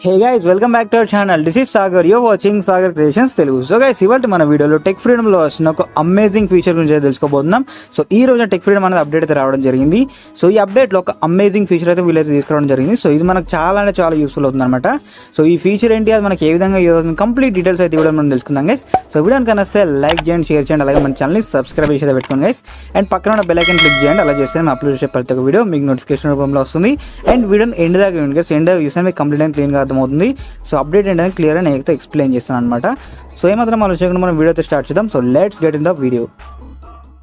Hey guys, welcome back to our channel. This is Sagar, you're watching Sagar creations Telugu. So guys, ఇవాళ మన వీడియోలో tech freedom లో వచ్చిన ఒక అమేజింగ్ ఫీచర్ గురించి అయితే తెలుసుకోబోతున్నాం. సో ఈ రోజు టెక్ ఫ్రీడమ్ అనేది అప్డేట్ అయితే రావడం జరిగింది. సో ఈ అప్డేట్ లో ఒక అమేజింగ్ ఫీచర్ అయితే వీళ్ళైతే తీసుకురావడం జరిగింది. సో ఇది మనకు చాలా అంటే చాలా యూస్ఫుల్ అవుతుంది అనమాట. సో ఈ ఫీచర్ ఏంటి, అది మనకి ఏ విధంగా యూజ్ అవుతుంది, కంప్లీట్ డీటెయిల్స్ అయితే వీడియో మనం తెలుసుకుందాం గైస్. సో వీడియోని కన్నా లైక్ చేయండి, షేర్ చేయండి, అలాగే మన ఛానల్ని సబ్స్క్రైబ్ చేసి పెట్టుకోండి గైస్. అండ్ పక్కన ఉన్న బెల్ ఐకాన్ క్లిక్ చేయండి. అలా చేస్తే మేము అప్లోడ్ చేసే ప్రతి ఒక్క వీడియో మీకు నోటిఫికేషన్ రూపంలో వస్తుంది. అండ్ వీడియోని ఎండ్ దాకా ఇవ్వండి గైస్. ఎండ్ దాకా చూస్తే మీకు కంప్లీట్ అండ్ క్లీన్గా అర్థమవుతుంది. సో అప్డేట్ ఏంటంటే క్లియర్ అని నేనైతే ఎక్స్ప్లెయిన్ చేస్తాను అనమాట. సో ఏమాత్రం మనం చేయకుండా మనం వీడియో అయితే స్టార్ట్ చేద్దాం. So let's get in the video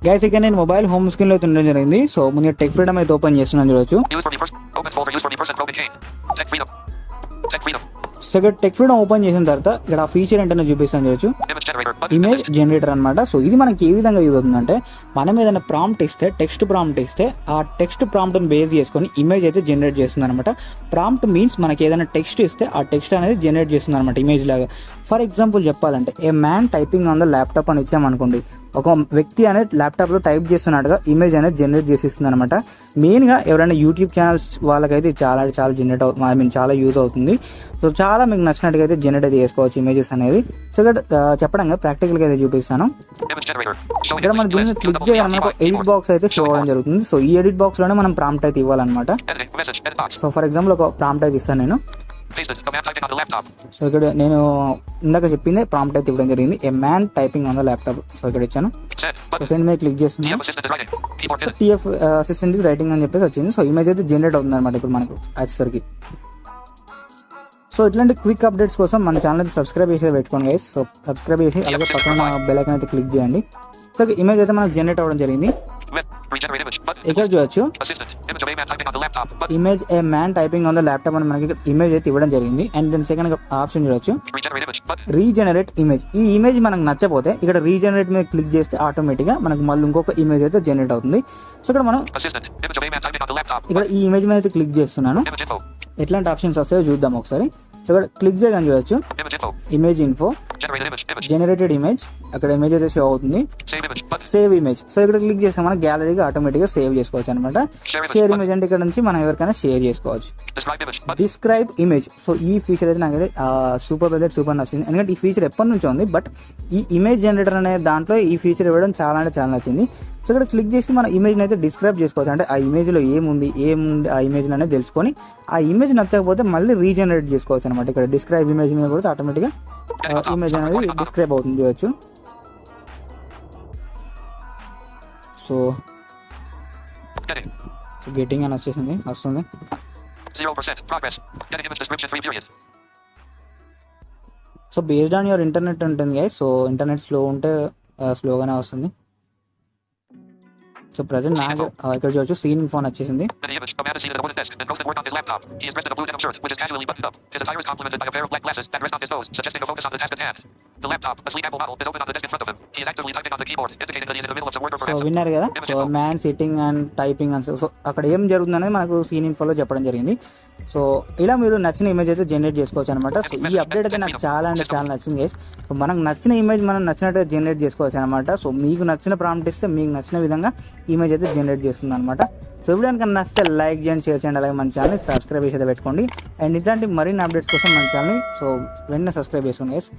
guys. ఇక్కడ నేను మొబైల్ హోమ్ స్క్రీన్ లో అయితే ఉండడం జరిగింది. సో ముందుగా టెక్ ఫ్రీడమ్ అయితే ఓపెన్ చేస్తున్నాను చూడొచ్చు. సో ఇక్కడ టెక్ ఫ్రీడమ్ ఓపెన్ చేసిన తర్వాత ఇక్కడ ఆ ఫీచర్ ఏంటనే చూపిస్తాను చూడొచ్చు. ఇమేజ్ జనరేటర్ అనమాట. సో ఇది మనకి ఏ విధంగా యూజ్ అవుతుందంటే, మనం ఏదైనా ప్రాంప్ట్ ఇస్తే, టెక్స్ట్ ప్రాంప్ట్ ఇస్తే ఆ టెక్స్ట్ ప్రాంప్ట్ని బేస్ చేసుకొని ఇమేజ్ అయితే జనరేట్ చేస్తుంది అనమాట. ప్రాంప్ట్ మీన్స్ మనకి ఏదైనా టెక్స్ట్ ఇస్తే ఆ టెక్స్ట్ అనేది జనరేట్ చేస్తుంది అనమాట ఇమేజ్ లాగా. ఫర్ ఎగ్జాంపుల్ చెప్పాలంటే, ఏ man typing on the laptop అని ఇచ్చామనుకోండి, ఒక వ్యక్తి అనేది ల్యాప్టాప్లో టైప్ చేస్తున్నట్టుగా ఇమేజ్ అనేది జనరేట్ చేసిస్తుంది అనమాట. మెయిన్గా ఎవరైనా యూట్యూబ్ ఛానల్స్ వాళ్ళకైతే చాలా జనరేట్ అవుతుంది, చాలా యూజ్ అవుతుంది. సో చాలా మీకు నచ్చినట్టుగా అయితే జనరేట్ అయితే చేసుకోవచ్చు ఇమేజెస్ అనేది. సో ఇక్కడ చెప్పడంగా ప్రాక్టికల్గా అయితే చూపిస్తాను. ఇక్కడ మనం దీన్ని క్లిక్ చేయాలన్న ఒక ఎడిట్ బాక్స్ అయితే షో అవ్వడం జరుగుతుంది. సో ఈ ఎడిట్ బాక్స్లోనే మనం ప్రాంప్ట్ అయితే ఇవ్వాలన్నమాట. సో ఫర్ ఎగ్జాంపుల్ ఒక ప్రాంప్ట్ అయితే ఇస్తాను నేను. సో ఇక్కడ నేను ఇందాక చెప్పింది ప్రాంప్ట్ అయితే ఇవ్వడం జరిగింది, ఏ man typing on the laptop. So ఇక్కడ ఇచ్చాను. సో సెండ్ మీద క్లిక్ చేస్తున్నాను. టీఎఫ్ అసిస్టెంట్ ఇస్ రైటింగ్ అని చెప్పేసి వచ్చింది. సో ఇమేజ్ అయితే జనరేట్ అవుతుంది అనమాట ఇప్పుడు మనకు వచ్చేసరికి. సో ఇట్లాంటి క్విక్ అప్డేట్స్ కోసం మన ఛానల్ అయితే సబ్స్క్రైబ్ చేసి పెట్టుకోండి గైస్. సో సబ్స్క్రైబ్ చేసి అలాగే పక్కన బెల్ ఐకాన్ అయితే క్లిక్ చేయండి. సో ఇమేజ్ అయితే మనకు జనరేట్ అవ్వడం జరిగింది. ఇక్కడ చూడొచ్చు, image A man typing on the laptop అని మనకి ఇమేజ్ అయితే ఇవ్వడం జరిగింది. అండ్ దెన్ సెకండ్ ఆప్షన్ చూడొచ్చు, రీజనరేట్ ఇమేజ్. ఈ ఇమేజ్ మనకు నచ్చపోతే ఇక్కడ రీజనరేట్ మీద క్లిక్ చేస్తే ఆటోమేటిక్గా మనకు మళ్ళీ ఇంకొక ఇమేజ్ అయితే జనరేట్ అవుతుంది. సో ఇక్కడ మనం ఇక్కడ ఈ ఇమేజ్ మీద అయితే క్లిక్ చేస్తున్నాను. ఎట్లాంటి ఆప్షన్స్ వస్తాయో చూద్దాం ఒకసారి. సో ఇక్కడ క్లిక్ చేయగానే చూడొచ్చు, ఇమేజ్ ఇన్ఫో, జనరేటెడ్ ఇమేజ్, అక్కడ ఇమేజ్ అయితే షో అవుతుంది. Save image. సో ఇక్కడ క్లిక్ చేస్తే మనం గ్యాలరీగా ఆటోమేటిక్గా సేవ్ చేసుకోవచ్చు అనమాట. షేర్ ఇమేజ్ అంటే ఇక్కడ నుంచి మనం ఎవరికైనా షేర్ చేసుకోవచ్చు. Describe image. సో ఈ ఫీచర్ అయితే నాకైతే సూపర్ నచ్చింది. ఎందుకంటే ఈ ఫీచర్ ఎప్పటి నుంచో ఉంది, బట్ ఈ ఇమేజ్ జనరేటర్ అనే దాంట్లో ఈ ఫీచర్ ఇవ్వడం చాలా అంటే చాలా నచ్చింది. సో ఇక్కడ క్లిక్ చేసి మన ఇమేజ్ని అయితే డిస్క్రైబ్ చేసుకోవచ్చు. అంటే ఆ ఇమేజ్లో ఏముంది ఆ ఇమేజ్ అనేది తెలుసుకొని ఆ ఇమేజ్ నచ్చకపోతే మళ్ళీ రీజనరేట్ చేసుకోవచ్చు అనమాట. ఇక్కడ డిస్క్రైబ్ ఇమేజ్ మీద కూడా ఆటోమేటిక్గా ఇమేజ్ అనేది డిస్క్రైబ్ అవుతుంది చూడొచ్చు. సో గెటింగ్ అని వస్తుంది. So based on your internet ఉంటుంది గైస్. సో ఇంటర్నెట్ స్లో ఉంటే స్లోగానే వస్తుంది. సో ప్రజెంట్ నాకు ఇక్కడ చూడొచ్చు, సీన్ ఫోన్ వచ్చేసింది. సో విన్నారు కదా. So man sitting and typing అని. సో అక్కడ ఏం జరుగుతుంది అనేది మనకు సీన్ ఇన్ఫోలో చెప్పడం జరిగింది. సో ఇలా మీరు నచ్చిన ఇమేజ్ అయితే జనరేట్ చేసుకోవచ్చు అనమాట. సో ఈ అప్డేట్ అయితే నాకు చాలా అంటే చాలా నచ్చింది గైస్. సో మనకు నచ్చిన ఇమేజ్ మనం నచ్చినట్టు జనరేట్ చేసుకోవచ్చు అనమాట. సో మీకు నచ్చిన ప్రాంప్ట్ ఇస్తే మీకు నచ్చిన విధంగా ఇమేజ్ అయితే జనరేట్ చేస్తుంది అనమాట. సో వీడియో కనుక నచ్చితే లైక్ చేయండి, షేర్ చేయండి, అలాగే మన ఛానల్ని సబ్స్క్రైబ్ చేసి పెట్టుకోండి. అండ్ ఇట్లాంటి మరిన్ని అప్డేట్స్ కోసం మన ఛానల్ని సో వెంటనే సబ్స్క్రైబ్ చేసుకోండి గైస్.